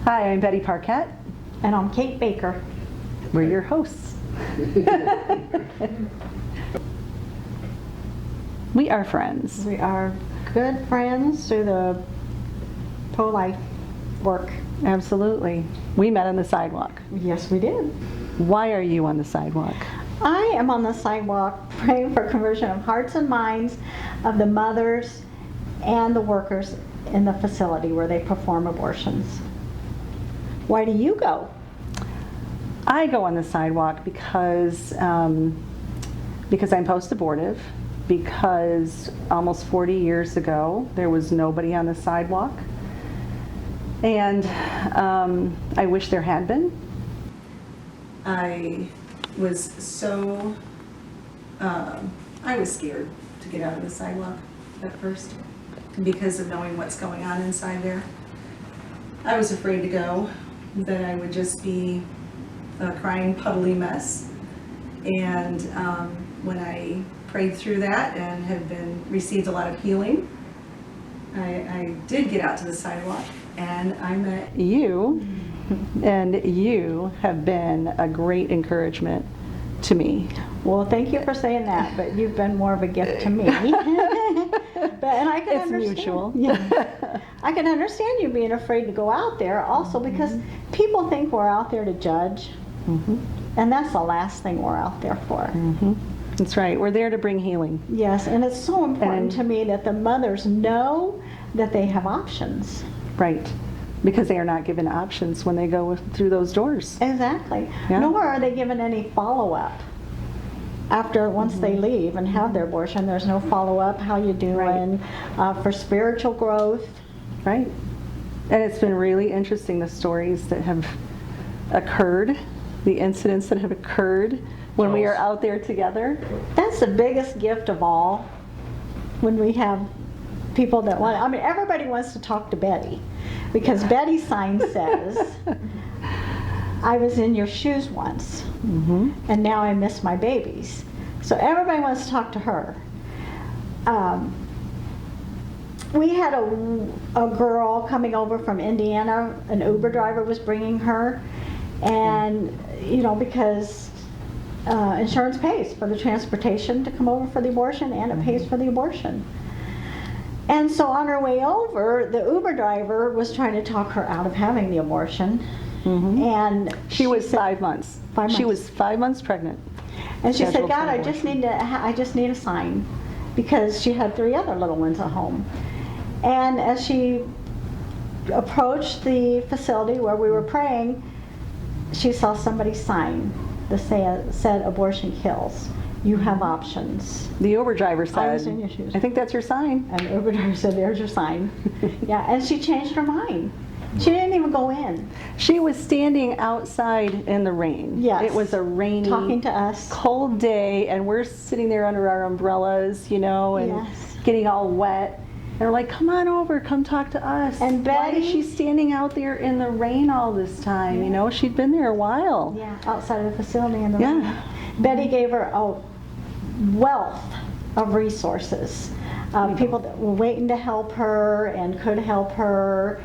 Hi, I'm Betty Parquette. And I'm Kate Baker. We're your hosts. We are friends. We are good friends through the pro-life work. Absolutely. We met on the sidewalk. Yes, we did. Why are you on the sidewalk? I am on the sidewalk praying for conversion of hearts and minds of the mothers and the workers in the facility where they perform abortions. Why do you go? I go on the sidewalk because I'm post-abortive, because almost 40 years ago there was nobody on the sidewalk, and I wish there had been. I was scared to get out of the sidewalk at first because of knowing what's going on inside there. I was afraid to go, that I would just be a crying, puddly mess. And when I prayed through that and have received a lot of healing, I did get out to the sidewalk and I met you, and you have been a great encouragement to me. Well, thank you for saying that, but you've been more of a gift to me. And I can It's understand. mutual. Yeah. I can understand you being afraid to go out there also because people think we're out there to judge. And that's the last thing we're out there for. That's right. We're there to bring healing. Yes, and it's so important And- to me that the mothers know that they have options. Right. Because they are not given options when they go through those doors. Exactly. Yeah. Nor are they given any follow-up. After once they leave and have their abortion, there's no follow-up, how you doing, for spiritual growth. Right. And it's been really interesting, the stories that have occurred, the incidents that have occurred when we are out there together. That's the biggest gift of all, when we have people that want, I mean, everybody wants to talk to Betty, because Betty's sign says, I was in your shoes once, and now I miss my babies. So everybody wants to talk to her. We had a girl coming over from Indiana, an Uber driver was bringing her, and because insurance pays for the transportation to come over for the abortion, and it pays for the abortion. And so on her way over, the Uber driver was trying to talk her out of having the abortion. And She was said- 5 months. 5 months. She was 5 months pregnant. And she said, scheduled God, for I just need a sign, because she had 3 other little ones at home. And as she approached the facility where we were praying, she saw somebody's sign that said abortion kills. You have options. The Uber driver I was said, in your shoes. I think that's your sign. And the Uber driver said, there's your sign. Yeah, and she changed her mind. She didn't even go in. She was standing outside in the rain. Yes. It was a rainy, Talking to us. cold day, and we're sitting there under our umbrellas, and Yes. getting all wet. And we're like, come on over, come talk to us. And why is Betty- she standing out there in the rain all this time? She'd been there a while. Yeah, outside of the facility in the Yeah. rain. Betty gave her a wealth of resources. People that were waiting to help her and could help her.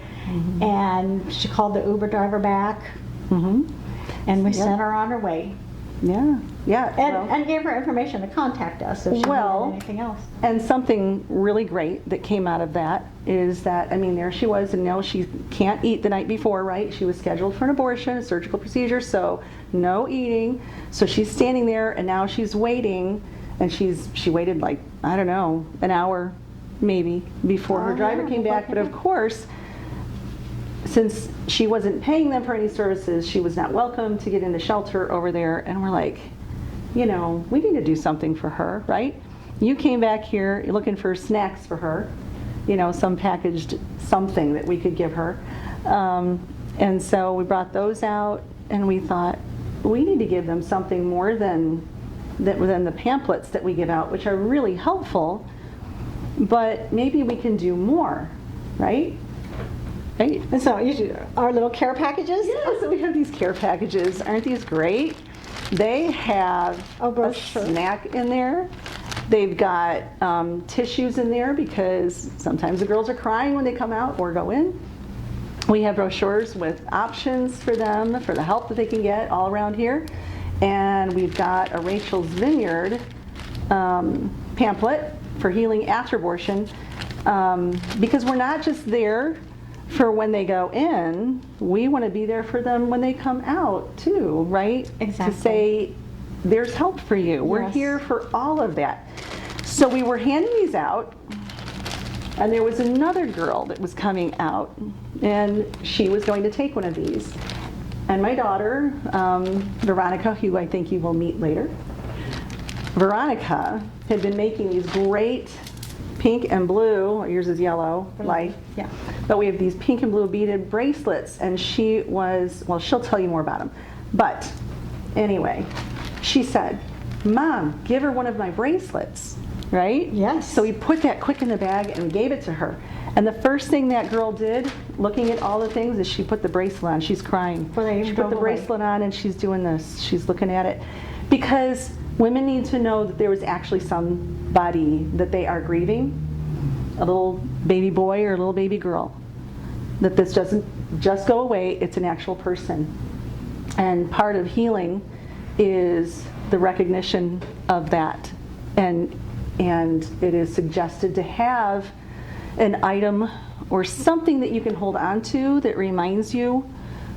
And she called the Uber driver back, and we sent her on her way. Yeah, yeah. And gave her information to contact us if she Well- needed anything else. And something really great that came out of that is that, there she was, and no, she can't eat the night before, right? She was scheduled for an abortion, a surgical procedure, so no eating. So she's standing there, and now she's waiting, and she waited like, I don't know, an hour maybe before her driver came back. But of course, since she wasn't paying them for any services, she was not welcome to get in the shelter over there. And we're like, we need to do something for her, right? You came back here looking for snacks for her, some packaged something that we could give her. And so we brought those out, and we thought, we need to give them something more than the pamphlets that we give out, which are really helpful, but maybe we can do more, right? Right? And so you do our little care packages? Yeah, so we have these care packages. Aren't these great? They have A a brochure. snack in there. They've got tissues in there because sometimes the girls are crying when they come out or go in. We have brochures with options for them, for the help that they can get all around here. And we've got a Rachel's Vineyard pamphlet for healing after abortion, because we're not just there for when they go in, we want to be there for them when they come out too, right? Exactly. To say, there's help for you. We're Yes. here for all of that. So we were handing these out, and there was another girl that was coming out, and she was going to take one of these. And my daughter, Veronica, who I think you will meet later, Veronica had been making these great pink and blue, yours is yellow, light. Yeah. But we have these pink and blue beaded bracelets, and she was, well, she'll tell you more about them. But anyway, she said, Mom, give her one of my bracelets, right? Yes. So we put that quick in the bag and gave it to her. And the first thing that girl did, looking at all the things, is she put the bracelet on. She's crying. Well, they She put drove the away. bracelet on and she's doing this. She's looking at it. Because women need to know that there was actually somebody that they are grieving, a little baby boy or a little baby girl. That this doesn't just go away, it's an actual person. And part of healing is the recognition of that. And it is suggested to have an item or something that you can hold on to that reminds you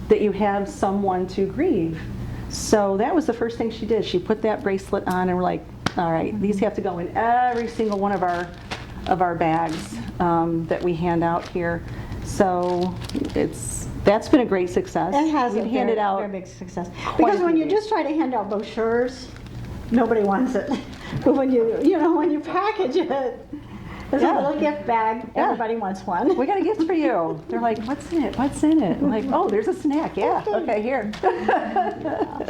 that you have someone to grieve. So that was the first thing she did. She put that bracelet on, and we're like, all right, these have to go in every single one of our bags that we hand out here. So that's been a great success. It has We've a handed very, out very big success. quite Because a when few you things. just try to hand out brochures, nobody wants it. But when when you package it, it's Yeah. a little gift bag, Yeah. everybody wants one. We got a gift for you. They're like, what's in it? What's in it? I'm like, oh, there's a snack. Yeah, okay, here.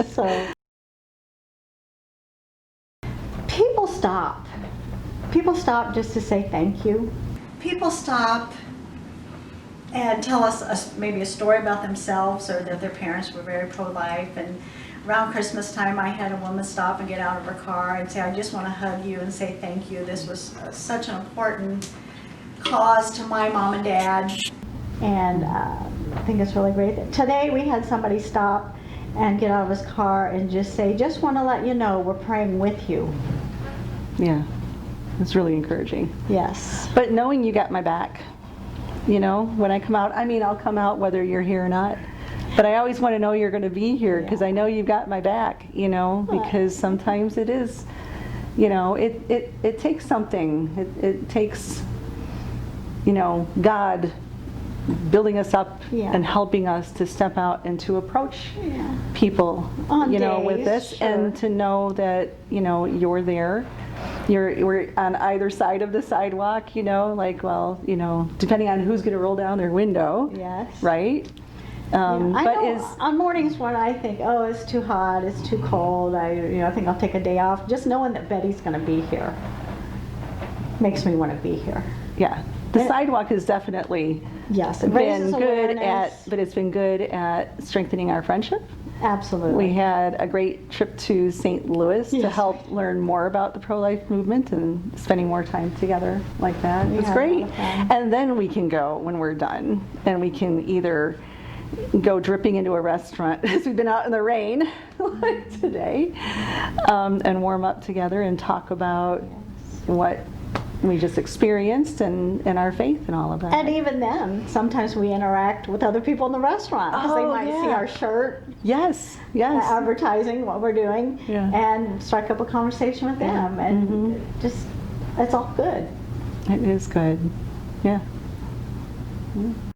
So people stop. People stop just to say thank you. People stop and tell us maybe a story about themselves, or that their parents were very pro-life. And around Christmas time, I had a woman stop and get out of her car and say, I just want to hug you and say thank you. This was such an important cause to my mom and dad. And I think it's really great. Today we had somebody stop and get out of his car and just say, just want to let you know we're praying with you. Yeah, it's really encouraging. Yes. But knowing you got my back, when I come out, I'll come out whether you're here or not. But I always want to know you're going to be here, because I know you've got my back, because sometimes it is, it takes something. It takes, God building us up Yeah. and helping us to step out and to approach Yeah. people, On with days, this, sure. and to know that, you're there. We're on either side of the sidewalk, depending on who's going to roll down their window. Yes. Right? I But know on mornings when I think, oh, it's too hot, it's too cold, I think I'll take a day off. Just knowing that Betty's going to be here makes me want to be here. yeah, the sidewalk has definitely Yes, it been raises good awareness. but it's been good at strengthening our friendship. Absolutely. We had a great trip to St. Louis to Yes. help learn more about the pro-life movement and spending more time together like that. We It's had a lot great. of fun. And then we can go when we're done, and we can either go dripping into a restaurant, as we've been out in the rain like today, and warm up together and talk about what we just experienced and our faith and all of that. And even then, sometimes we interact with other people in the restaurant because they Oh, might see yeah. our shirt Yes, yes. advertising what we're doing, Yeah. and strike up a conversation with them, and just it's all good. It is good. Yeah.